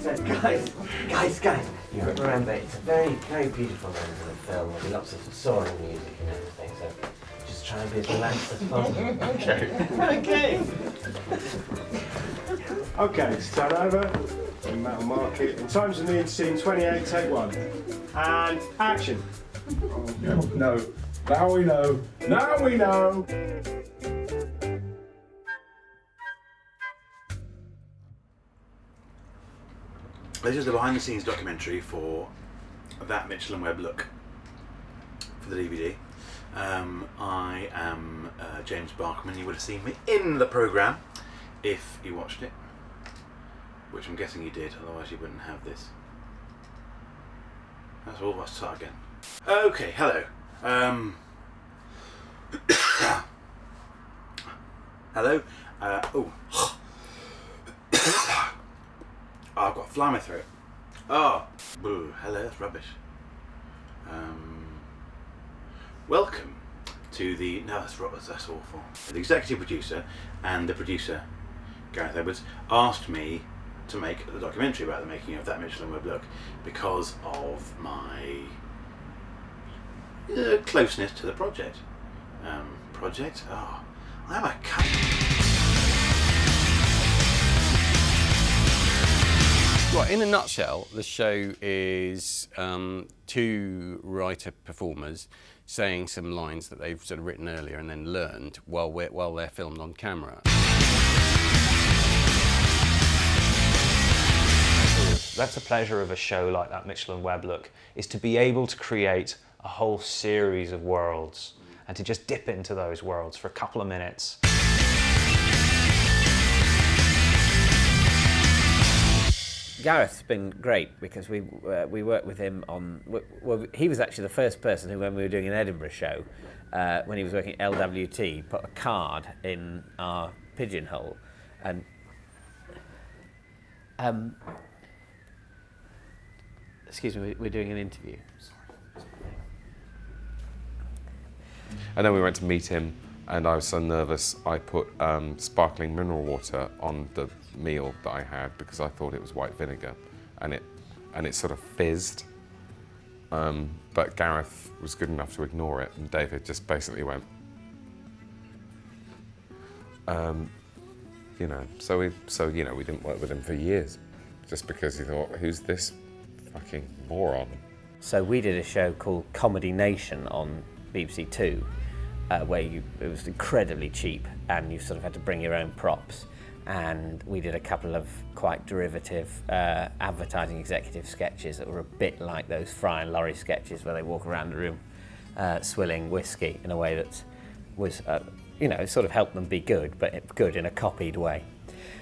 So guys, you remember it's a very, very beautiful moment in the film. There'll be lots of soaring music and everything, so just try and be as relaxed as possible. Okay. Okay, stand over. And that'll mark it. In times of need, scene 28, take 1. And action. Oh, no. Now we know. Now we know. This is the behind-the-scenes documentary for That Mitchell and Webb Look for the DVD. I am James Barkman. You would have seen me in the programme if you watched it, which I'm guessing you did, otherwise you wouldn't have this. That's all of us. Start again. Okay, hello. Hello. I've got a fly in my throat. Oh, boo, hello, that's rubbish. Welcome to the, no, that's awful. The executive producer and the producer, Gareth Edwards, asked me to make the documentary about the making of That Mitchell and Webb Look because of my closeness to the project. I'm a cunt. Well, in a nutshell, the show is two writer-performers saying some lines that they've sort of written earlier and then learned while they're filmed on camera. That's a pleasure of a show like That Mitchell and Webb Look, is to be able to create a whole series of worlds and to just dip into those worlds for a couple of minutes. Gareth's been great because we worked with him on. Well, he was actually the first person who, when we were doing an Edinburgh show, when he was working at LWT, put a card in our pigeonhole, and excuse me, we're doing an interview. And then we went to meet him, and I was so nervous I put sparkling mineral water on the meal that I had because I thought it was white vinegar, and it sort of fizzed. But Gareth was good enough to ignore it, and David just basically went, So we didn't work with him for years, just because he thought, who's this fucking moron? So we did a show called Comedy Nation on BBC Two, where it was incredibly cheap, and you sort of had to bring your own props. And we did a couple of quite derivative advertising executive sketches that were a bit like those Fry and Laurie sketches where they walk around the room swilling whiskey in a way that was, sort of helped them be good, but good in a copied way.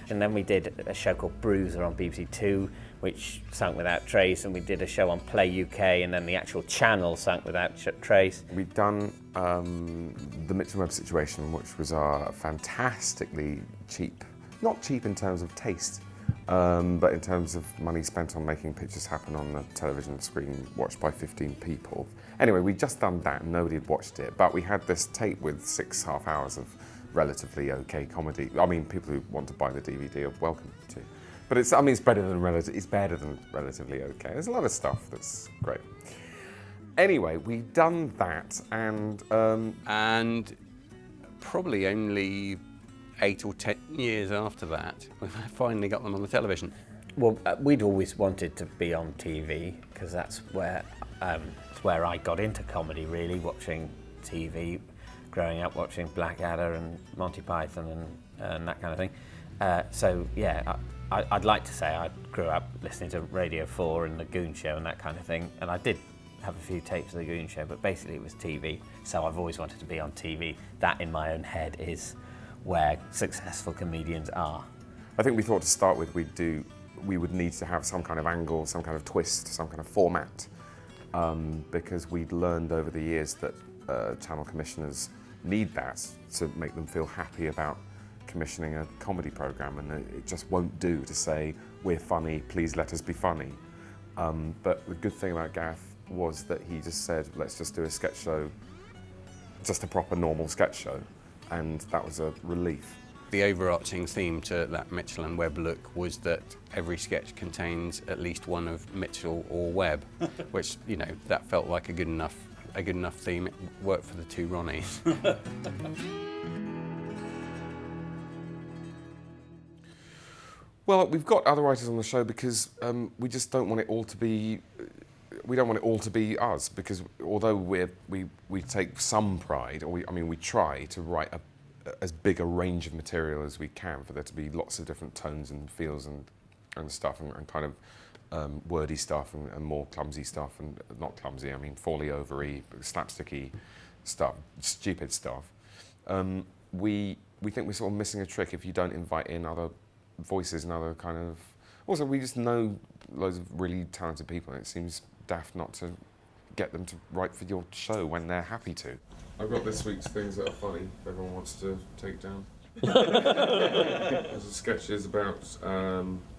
And then we did a show called Bruiser on BBC Two, which sunk without trace, and we did a show on Play UK, and then the actual channel sunk without trace. We'd done the Mitchell Webb Situation, which was our fantastically cheap, not cheap in terms of taste, but in terms of money spent on making pictures happen on a television screen watched by 15 people. Anyway, we'd just done that and nobody had watched it, but we had this tape with 6.5 hours of relatively okay comedy. I mean, people who want to buy the DVD are welcome to. But it's better than relatively okay. There's a lot of stuff that's great. Anyway, we'd done that, and probably only 8 or 10 years after that, we finally got them on the television. Well, we'd always wanted to be on TV because that's where I got into comedy, really, watching TV, growing up watching Blackadder and Monty Python and that kind of thing. I'd like to say I grew up listening to Radio 4 and The Goon Show and that kind of thing, and I did have a few tapes of The Goon Show, but basically it was TV, so I've always wanted to be on TV. That, in my own head, is where successful comedians are. I think we thought to start with we would need to have some kind of angle, some kind of twist, some kind of format, because we'd learned over the years that channel commissioners need that to make them feel happy about commissioning a comedy programme, and it just won't do to say, we're funny, please let us be funny. But the good thing about Gareth was that he just said, let's just do a sketch show, just a proper normal sketch show, and that was a relief. the overarching theme to that Mitchell and Webb look was that every sketch contains at least one of Mitchell or Webb, which, you know, that felt like a good enough theme. It worked for the two Ronnies. Well, we've got other writers on the show because we just don't want it all to be. We don't want it all to be us, because although we take some pride, or we try to write as big a range of material as we can for there to be lots of different tones and feels and stuff, and kind of wordy stuff and more clumsy stuff, and not clumsy, I mean folly overy, slapsticky stuff, stupid stuff. We think we're sort of missing a trick if you don't invite in other voices and other kind of. Also, we just know loads of really talented people, and it seems daft not to get them to write for your show when they're happy to. I've got this week's things that are funny, if everyone wants to take down. There's sketches about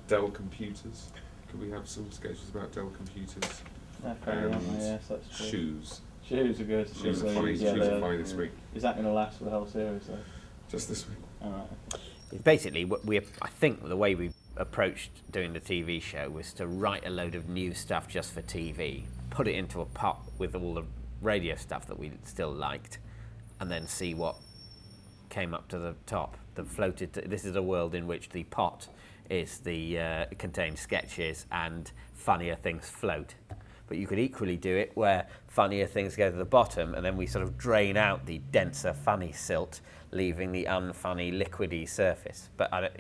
Dell computers. Could we have some sketches about Dell computers? Yes, that's true. Shoes. Shoes are good. Shoes are funny. Yeah, Shoes are funny this week. Is that going to last for the whole series, though? Just this week. All right. Basically, I think the way we approached doing the TV show was to write a load of new stuff just for TV, put it into a pot with all the radio stuff that we still liked, and then see what came up to the top. This is a world in which the pot is contains sketches and funnier things float. But you could equally do it where funnier things go to the bottom, and then we sort of drain out the denser, funny silt, leaving the unfunny, liquidy surface. But I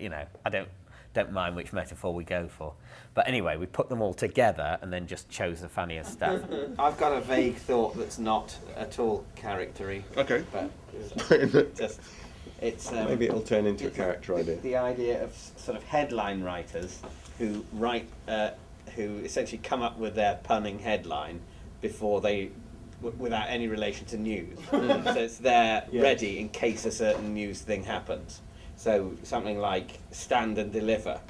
don't mind which metaphor we go for. But anyway, we put them all together and then just chose the funniest stuff. I've got a vague thought that's not at all charactery. Okay. But just it's Maybe it'll turn into a character idea. the idea of sort of headline writers who write, who essentially come up with their punning headline before they, without any relation to news. So it's there ready in case a certain news thing happens. So something like stand and deliver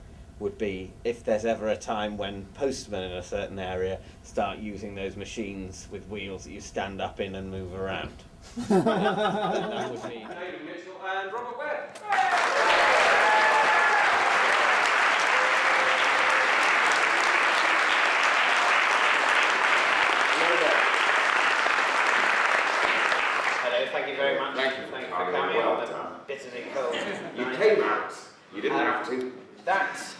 would be if there's ever a time when postmen in a certain area start using those machines with wheels that you stand up in and move around. That would be David Mitchell and Robert Webb. Hello, thank you very much. Thank you. Thanks for coming on the bitterly cold. You came out. You didn't have to. That's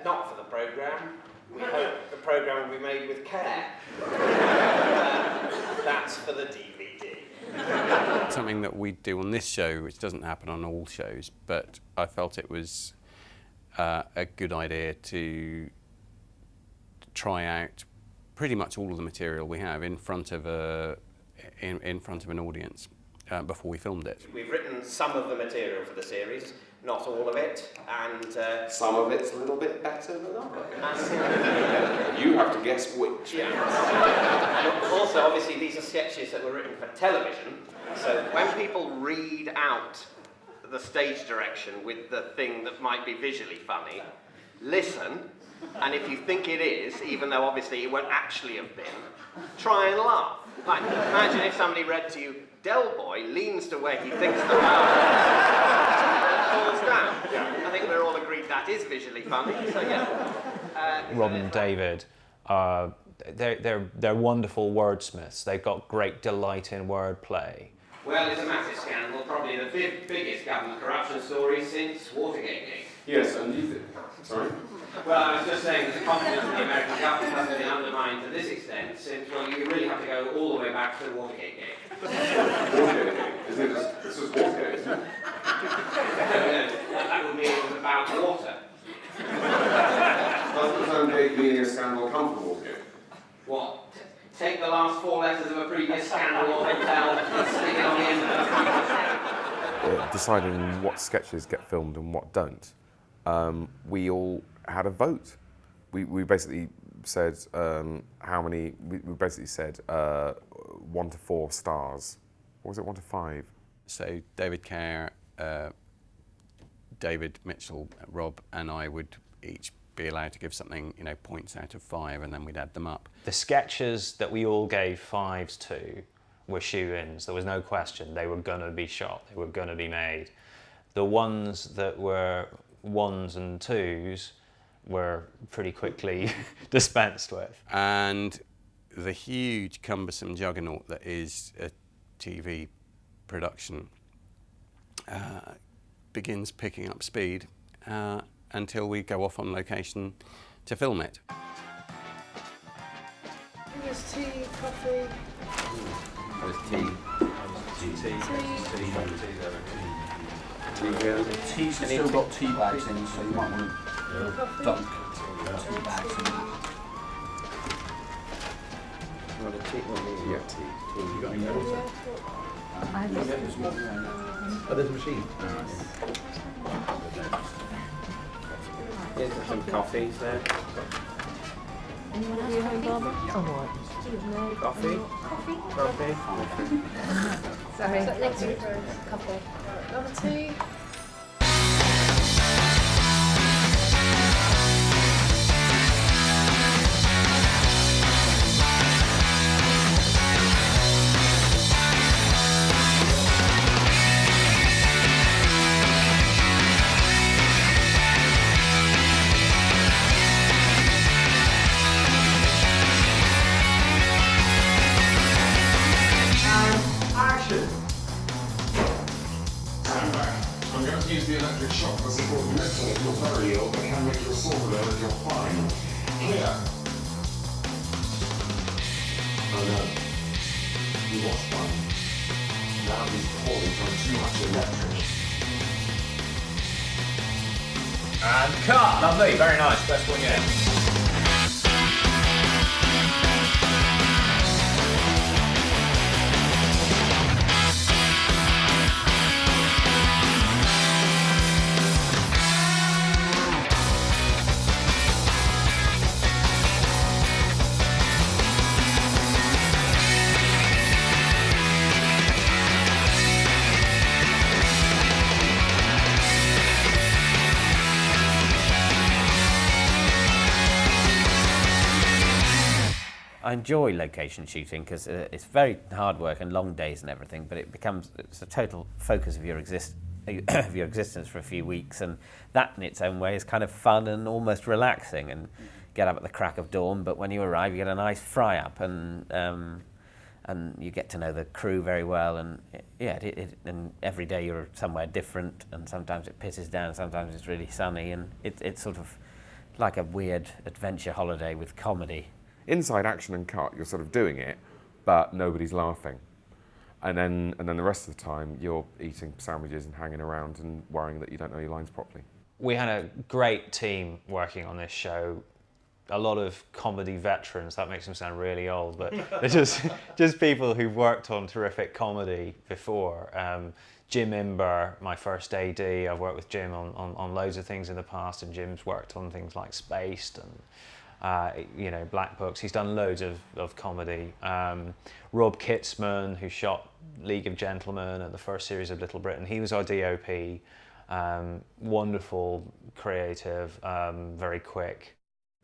not for the programme. We hope the programme will be made with care. That's for the DVD. Something that we do on this show, which doesn't happen on all shows, but I felt it was a good idea to try out pretty much all of the material we have in front of in front of an audience before we filmed it. We've written some of the material for the series, not all of it, and Some of it's a little bit better than others. You have to guess which. yeah. And also, obviously, these are sketches that were written for television. So when people read out the stage direction with the thing that might be visually funny, listen, and if you think it is, even though obviously it won't actually have been, try and laugh. Like, imagine if somebody read to you, Del Boy leans to where he thinks the power falls down. I think we're all agreed that is visually funny, so yeah. Rob and David, they're wonderful wordsmiths. They've got great delight in wordplay. Well, it's a massive scandal, probably the biggest government corruption story since Watergate. Yes, and you think. Sorry? Well, I was just saying that the confidence in the American government has been undermined to this extent since, well, you really have to go all the way back to the Watergate gate. Watergate? Isn't it this was Watergate, isn't it? That would mean it was about water. Doesn't the term gate being a scandal come from Watergate? What? Take the last four letters of a previous scandal or hotel and stick it on the end of the Deciding what sketches get filmed and what don't, we all had a vote. We basically said how many. We basically said 1 to 4 stars. Or was it 1 to 5? So David Kerr, David Mitchell, Rob, and I would each be allowed to give something, points out of 5, and then we'd add them up. The sketches that we all gave 5s to were shoe-ins. There was no question. They were going to be shot. They were going to be made. The ones that were 1s and 2s were pretty quickly dispensed with. And the huge cumbersome juggernaut that is a TV production begins picking up speed until we go off on location to film it. There's tea, coffee. There's tea. Tea's still got tea bags in, so you might want to dunk tea bags in. Yeah, tea. You got any water? Oh, there's a machine. Here's some coffees there. Anyone else having Bob? Coffee? Coffee? Sorry. Next to coffee. Another tea. I'm going to use the electric shock to support the mental if you're very ill, but can make your soul learn if you're fine. Clear. Oh no. He was fine. Now he's poorly from too much electric. And cut! Lovely, very nice. Best one yet. I enjoy location shooting because it's very hard work and long days and everything, but it's a total focus of your existence for a few weeks, and that in its own way is kind of fun and almost relaxing, and get up at the crack of dawn, but when you arrive you get a nice fry up, and you get to know the crew very well, and and every day you're somewhere different, and sometimes it pisses down, sometimes it's really sunny, and it's sort of like a weird adventure holiday with comedy. Inside action and cut, you're sort of doing it, but nobody's laughing. And then the rest of the time, you're eating sandwiches and hanging around and worrying that you don't know your lines properly. We had a great team working on this show. A lot of comedy veterans. That makes them sound really old, but they're just people who've worked on terrific comedy before. Jim Imber, my first AD. I've worked with Jim on loads of things in the past, and Jim's worked on things like Spaced and Black Books. He's done loads of comedy. Rob Kitzman, who shot League of Gentlemen and the first series of Little Britain, he was our DOP. Wonderful, creative, very quick.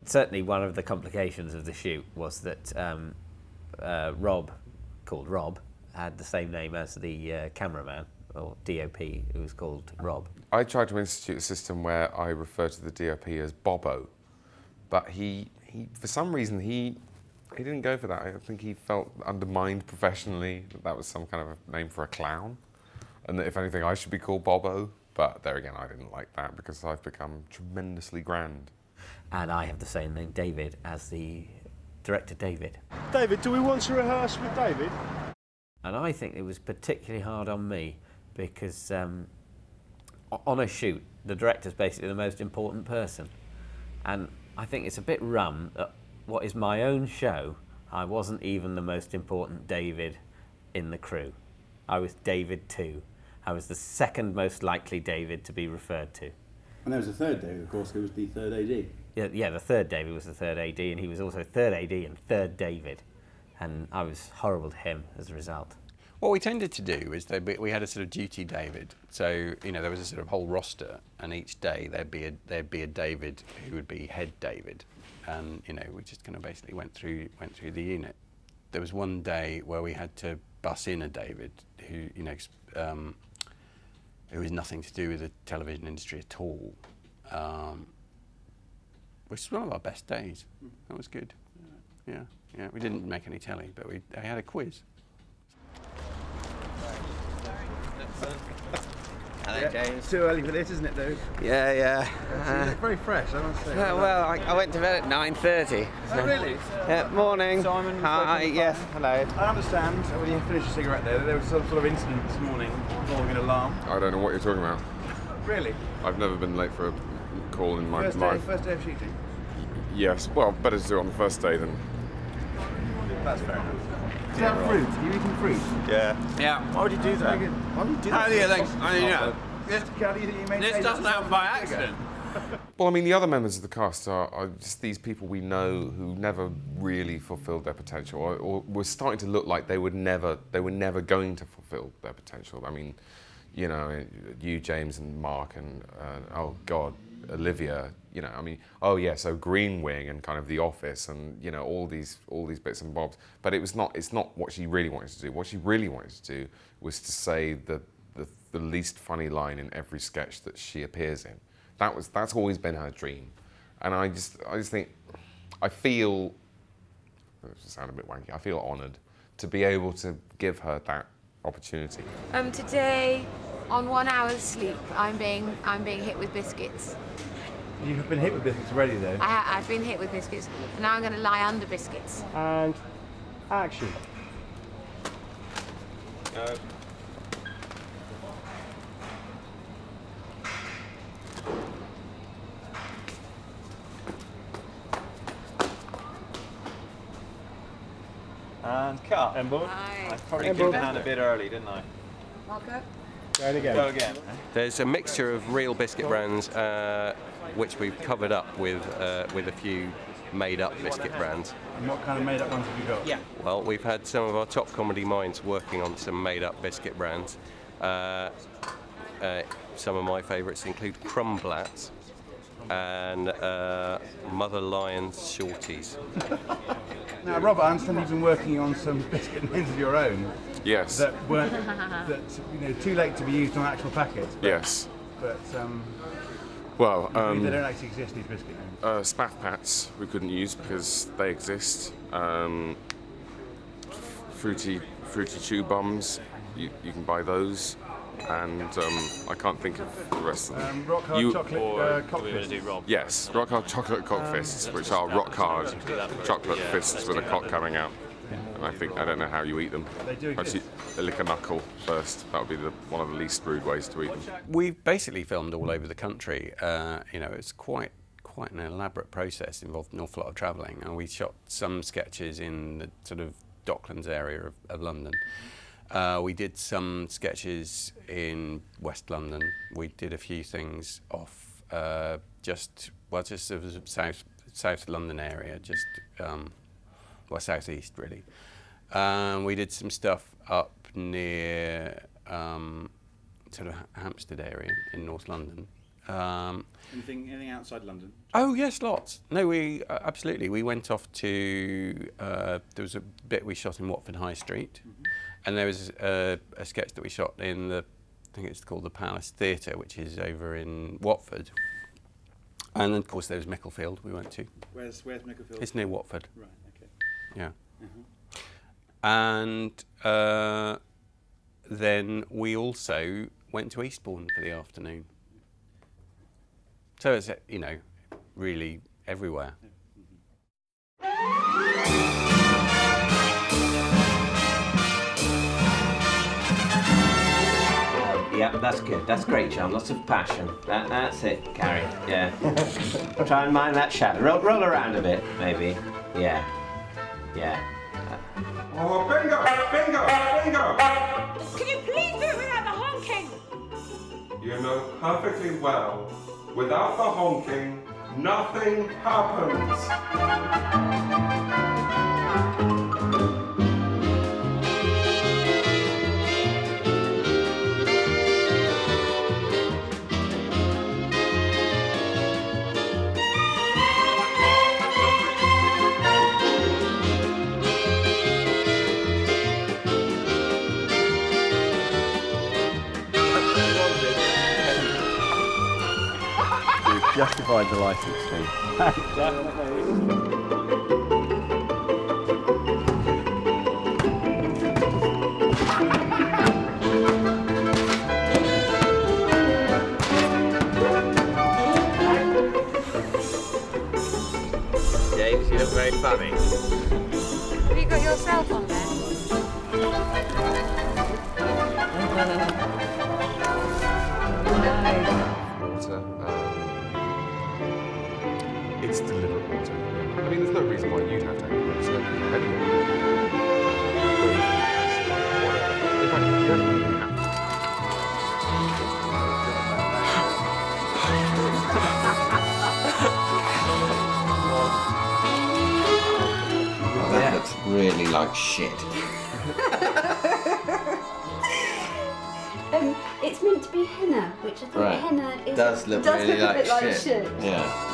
Certainly one of the complications of the shoot was that Rob, called Rob, had the same name as the cameraman, or DOP, who was called Rob. I tried to institute a system where I refer to the DOP as Bobo, but he for some reason he didn't go for that. I think he felt undermined professionally, that was some kind of a name for a clown, and that if anything I should be called Bobo. But there again, I didn't like that because I've become tremendously grand. And I have the same name, David, as the director, David. David, do we want to rehearse with David? And I think it was particularly hard on me because on a shoot, the director's basically the most important person. And I think it's a bit rum that what is my own show, I wasn't even the most important David in the crew. I was David 2. I was the second most likely David to be referred to. And there was a third David, of course, who was the third AD. Yeah, the third David was the third AD, and he was also third AD and third David. And I was horrible to him as a result. What we tended to do is we had a sort of duty David. So there was a sort of whole roster, and each day there'd be a David who would be head David, and we just kind of basically went through the unit. There was one day where we had to bus in a David who it was nothing to do with the television industry at all, which was one of our best days. That was good. Yeah. We didn't make any telly, but I had a quiz. Hello, James. Too early for this, isn't it, though? Yeah. You look very fresh, I must say. Well, I went to bed at 9:30. Oh, really? Morning. Simon, Hi. Yes. Hello. I understand when you finished your cigarette there was some sort of incident this morning involving an alarm. I don't know what you're talking about. Really? I've never been late for a call in my First life. day of shooting? Yes, well, better to do it on the first day than... That's fair enough. Do you have fruit? Are you eating fruit? Yeah. Why would you do that? Why would you do that? How do you think? I mean, How do you think you maintain this doesn't that happen by accident. Well, I mean, the other members of the cast are just these people we know who never really fulfilled their potential, or were starting to look like they were never going to fulfill their potential. I mean, you know, you, James, and Mark, and oh God, Olivia. You know, I mean, oh yeah, so Green Wing and kind of The Office, and you know, all these bits and bobs. But it's not what she really wanted to do. What she really wanted to do was to say the least funny line in every sketch that she appears in. That's always been her dream, and I just think, I feel, it sound a bit wanky, I feel honoured to be able to give her that opportunity. Today, on 1 hour's sleep, I'm being hit with biscuits. You've been hit with biscuits already, though. I've been hit with biscuits, and now I'm going to lie under biscuits. And action. And cut. Embo. I probably kicked the hand a bit early, didn't I? Marco? Going again. Go again. There's a mixture of real biscuit brands, which we've covered up with a few made-up biscuit brands. And what kind of made-up ones have you got? Yeah. Well, we've had some of our top comedy minds working on some made-up biscuit brands. Some of my favourites include Crumblats and Mother Lion's Shorties. Now, Robert, I understand you've been working on some biscuit names of your own. Yes. That weren't too late to be used on actual packets. But, Yes. But Well, they don't actually exist, these biscuit names. Spaff Pats we couldn't use because they exist. Fruity Chew Bums, you can buy those. And I can't think of the rest of them. Rock hard chocolate cock fists. Yes, rock hard chocolate cock fists, which are rock hard chocolate fists with a cock coming out. And I don't know how you eat them. They do exist. Actually, they lick a knuckle first. That would be one of the least rude ways to eat them. We've basically filmed all over the country. It's quite an elaborate process, involved an awful lot of travelling, and we shot some sketches in the sort of Docklands area of London. We did some sketches in West London. We did a few things off just sort of South London area, South East really. We did some stuff up near sort of Hampstead area in North London. Anything outside London? Oh yes, lots. No, we absolutely. We went off to there was a bit we shot in Watford High Street. And there was a sketch that we shot in I think it's called the Palace Theatre, which is over in Watford. And then, of course, there was Micklefield we went to. Where's Micklefield? It's near Watford. Right, okay. Yeah. And then we also went to Eastbourne for the afternoon. So it's, really everywhere. Yeah, that's good. That's great, John. Lots of passion. That's it, Carrie. Yeah. Try and mind that shadow. Roll around a bit, maybe. Yeah. Oh, bingo! Can you please do it without the honking? You know perfectly well, without the honking, nothing happens. justified the licence fee. James, you look very funny. Have you got yourself on there? Water. It's deliberate water. I mean, there's no reason why you'd have to have water. There's no reason why anyone would. In fact, you don't even have to. That looks really like shit. It's meant to be henna, which I think Right. henna is, Does look really a like bit like shit. shit. Yeah.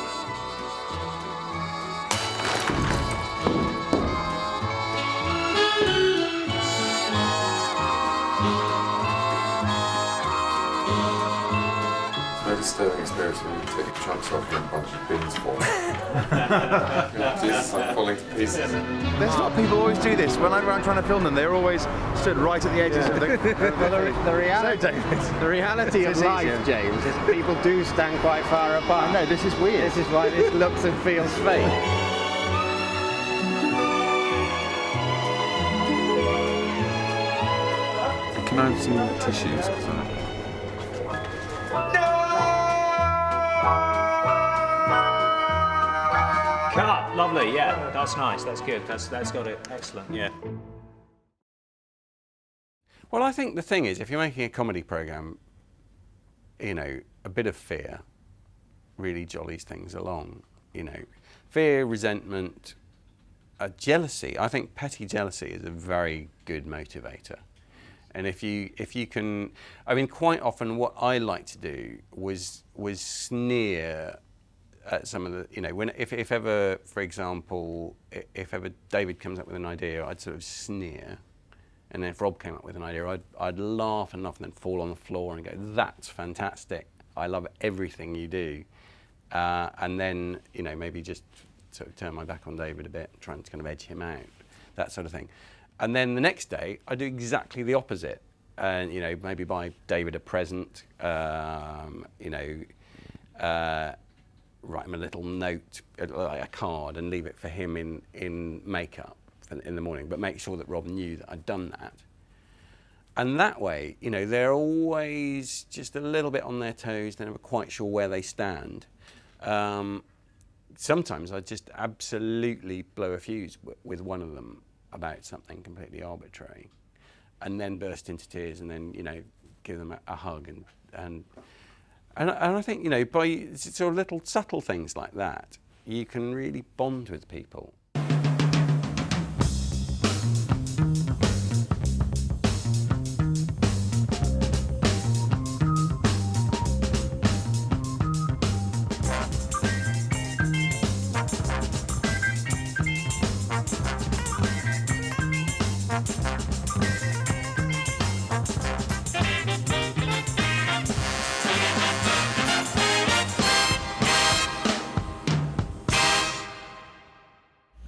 It's a very disturbing experience when you take chunks off and a bunch of bins fall. It's like falling to pieces. There's a lot of people always do this. When I'm trying to film them, they're always stood right at the edges of the... The reality of life, James, is people do stand quite far apart. No, this is weird. This is why this looks and feels fake. Can I have some tissues? Cut. Lovely. Yeah, that's nice. That's good. That's got it. Excellent. Yeah. Well, I think the thing is, if you're making a comedy programme, you know, a bit of fear really jollies things along. You know, fear, resentment, jealousy. I think petty jealousy is a very good motivator. And if you can, I mean, quite often what I like to do was sneer at some of the, you know, if ever, for example, if ever David comes up with an idea, I'd sort of sneer. And then if Rob came up with an idea, I'd laugh and laugh and then fall on the floor and go, that's fantastic. I love everything you do. And then, you know, maybe just sort of turn my back on David a bit, trying to kind of edge him out, that sort of thing. And then the next day, I do exactly the opposite. And, you know, maybe buy David a present, you know, write him a little note, like a card, and leave it for him in makeup in the morning, but make sure that Rob knew that I'd done that. And that way, you know, they're always just a little bit on their toes, they're never quite sure where they stand. Sometimes I just absolutely blow a fuse with one of them about something completely arbitrary, and then burst into tears, and then, you know, give them a hug, and I think, you know, by sort of little subtle things like that, you can really bond with people.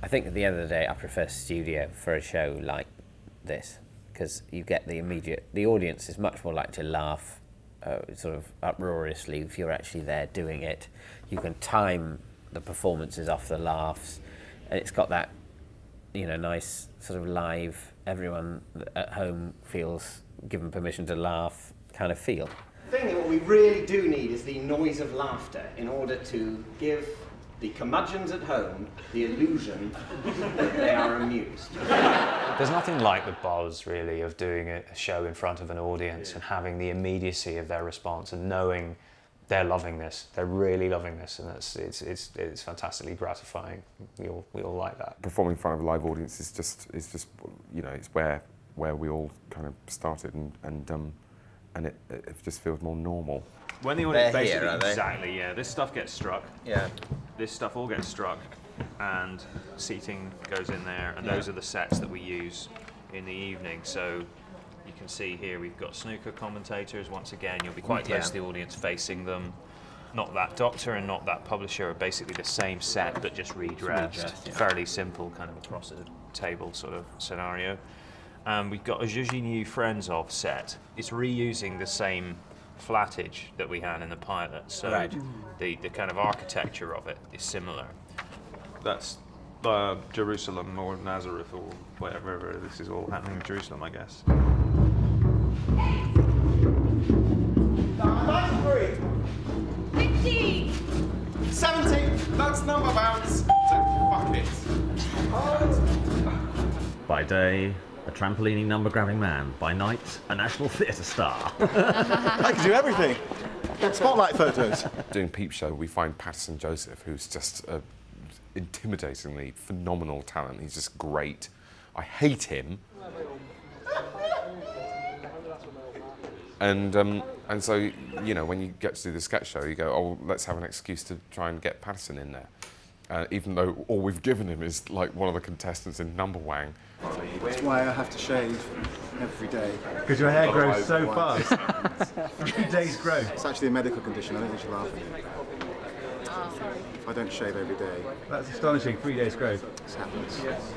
I think at the end of the day, I prefer studio for a show like this, because you get the audience is much more likely to laugh sort of uproariously if you're actually there doing it. You can time the performances off the laughs, and it's got that, you know, nice sort of live, everyone at home feels given permission to laugh kind of feel. The thing that what we really do need is the noise of laughter in order to give the curmudgeons at home the illusion that they are amused. There's nothing like the buzz, really, of doing a show in front of an audience and having the immediacy of their response and knowing they're loving this, they're really loving this, and it's fantastically gratifying. We all like that. Performing in front of a live audience is just you know, it's where we all kind of started, and it just feels more normal. When the audience They're basically here, are they? exactly, yeah. This stuff gets struck. Yeah. This stuff all gets struck, and seating goes in there, and those are the sets that we use in the evening. So you can see here we've got snooker commentators. Once again, you'll be quite close to the audience, facing them. Not That Doctor and Not That Publisher are basically the same set but just redressed. Fairly simple, kind of across the table sort of scenario. We've got a Juji New Friends Of set. It's reusing the same flattage that we had in the pilot, so the kind of architecture of it is similar. That's Jerusalem or Nazareth or wherever this is all happening in Jerusalem, I guess. That's 15! 17! That's number bounce! Fuck it. By day, a trampolining number-grabbing man. By night, a national theatre star. I can do everything. Spotlight photos. Doing Peep Show, we find Patterson Joseph, who's just a intimidatingly phenomenal talent. He's just great. I hate him. And so, you know, when you get to do the sketch show, you go, oh, let's have an excuse to try and get Patterson in there. Even though all we've given him is like one of the contestants in Number Wang. That's why I have to shave every day. Because your hair grows so fast. 3 days growth. It's actually a medical condition. I don't think you should laugh at me. Oh, sorry. If I don't shave every day. That's astonishing. 3 days growth. This happens. Yes.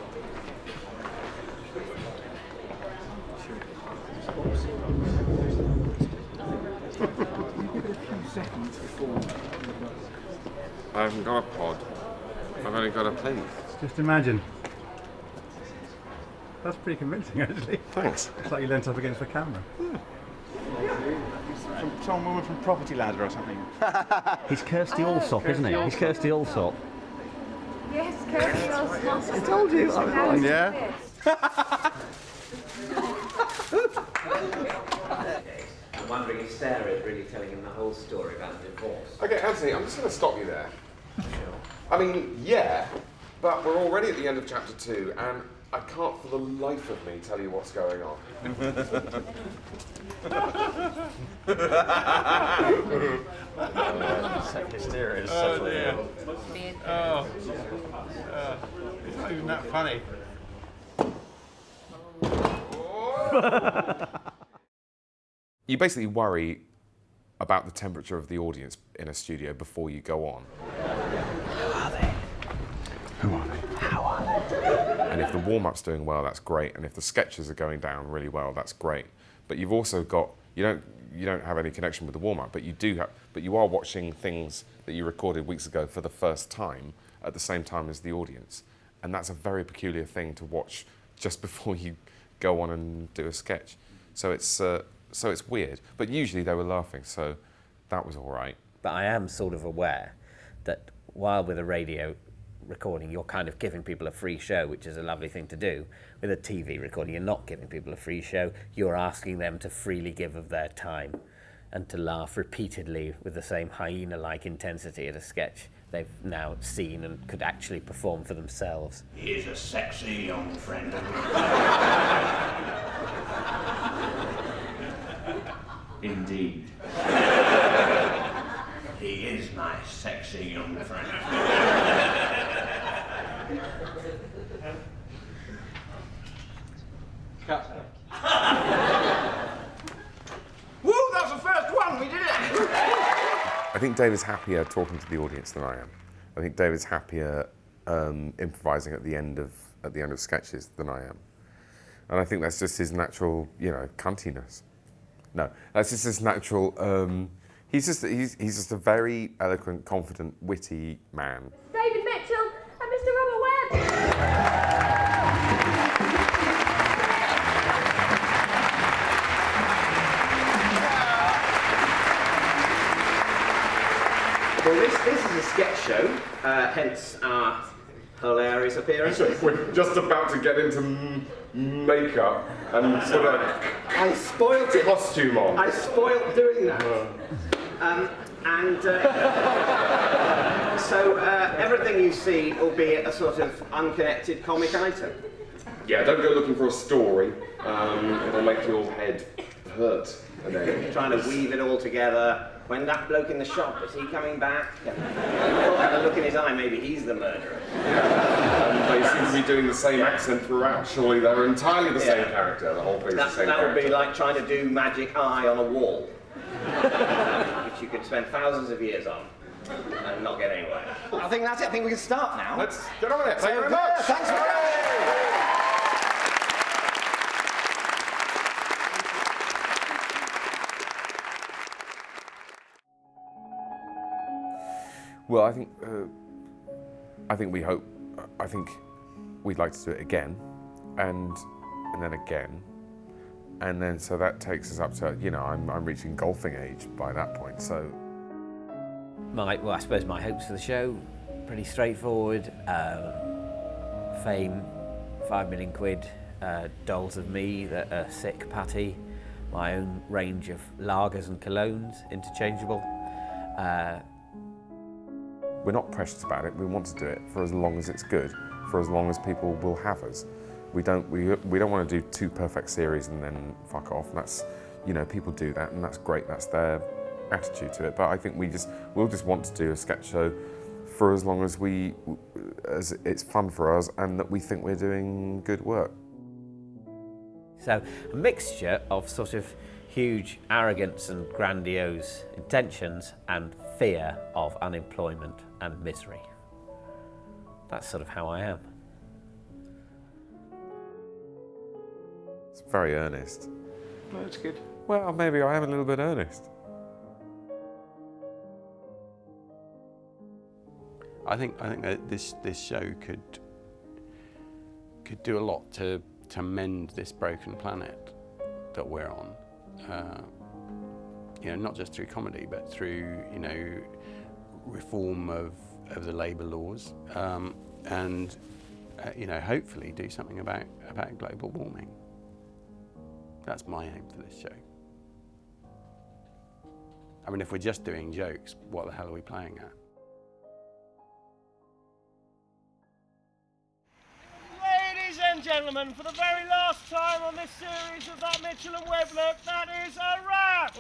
I haven't got a pod. I've only got a plinth. Just imagine. That's pretty convincing, actually. Thanks. It's like you leant up against the camera. Some woman from Property Ladder or something. He's Kirsty Allsop, isn't he? He's Kirsty Allsop. Yes, Kirsty Allsop. I told you. I was right. Yeah. I'm wondering if Sarah is really telling him the whole story about the divorce. Okay, Anthony, I'm just going to stop you there. I mean, yeah, but we're already at the end of chapter 2, and I can't for the life of me tell you what's going on. Hysteria is dear. It's not even that funny. You basically worry about the temperature of the audience in a studio before you go on. Who are they? How are they? And if the warm-up's doing well, that's great. And if the sketches are going down really well, that's great. But you've also got, you don't have any connection with the warm-up, but you are watching things that you recorded weeks ago for the first time at the same time as the audience. And that's a very peculiar thing to watch just before you go on and do a sketch. So it's weird. But usually they were laughing, so that was all right. But I am sort of aware that while with a radio recording, you're kind of giving people a free show, which is a lovely thing to do. With a TV recording, you're not giving people a free show. You're asking them to freely give of their time and to laugh repeatedly with the same hyena-like intensity at a sketch they've now seen and could actually perform for themselves. He is a sexy young friend of mine. Indeed. He is my sexy young friend. Cut. Woo, that was the first one, we did it! I think David's happier talking to the audience than I am. I think David's happier improvising at the end of sketches than I am. And I think that's just his natural, cuntiness. No, that's just his natural. He's just a very eloquent, confident, witty man. David Mitchell and Mr. Robert Webb. Well, this is a sketch show, hence our hilarious appearances. We're just about to get into makeup and sort of I spoiled it. Costume on. I spoiled doing that. So everything you see will be a sort of unconnected comic item. Yeah, don't go looking for a story. It'll make your head hurt. And then Trying to weave it all together. When that bloke in the shop, is he coming back? And had a look in his eye, maybe he's the murderer. They seem to be doing the same accent throughout. Surely they're entirely the same character. The whole thing's the same That would character. be like trying to do magic eye on a wall. Which you can spend thousands of years on and not get anywhere. I think that's it. I think we can start now. Let's get on with it. Thank you very Yeah, much. thanks for coming. Well, I think we hope. I think we'd like to do it again, and then again, and then so that takes us up to, you know, I'm reaching golfing age by that point. So, Well, I suppose my hopes for the show pretty straightforward. Fame, 5 million quid, dolls of me that are sick patty, my own range of lagers and colognes, interchangeable. We're not precious about it. We want to do it for as long as it's good, for as long as people will have us. We don't want to do 2 perfect series and then fuck off. That's, you know, people do that and that's great. That's their attitude to it. But I think we'll just want to do a sketch show for as long as it's fun for us and that we think we're doing good work. So a mixture of sort of huge arrogance and grandiose intentions and fear of unemployment and misery. That's sort of how I am. It's very earnest. No, it's good. Well, maybe I am a little bit earnest. I think that this show could do a lot to mend this broken planet that we're on. You know, not just through comedy, but through, you know, reform of the labour laws, and you know, hopefully do something about global warming. That's my aim for this show. I mean, if we're just doing jokes, what the hell are we playing at? Ladies and gentlemen, for the very last time on this series of That Mitchell and Webb Look, that is a wrap!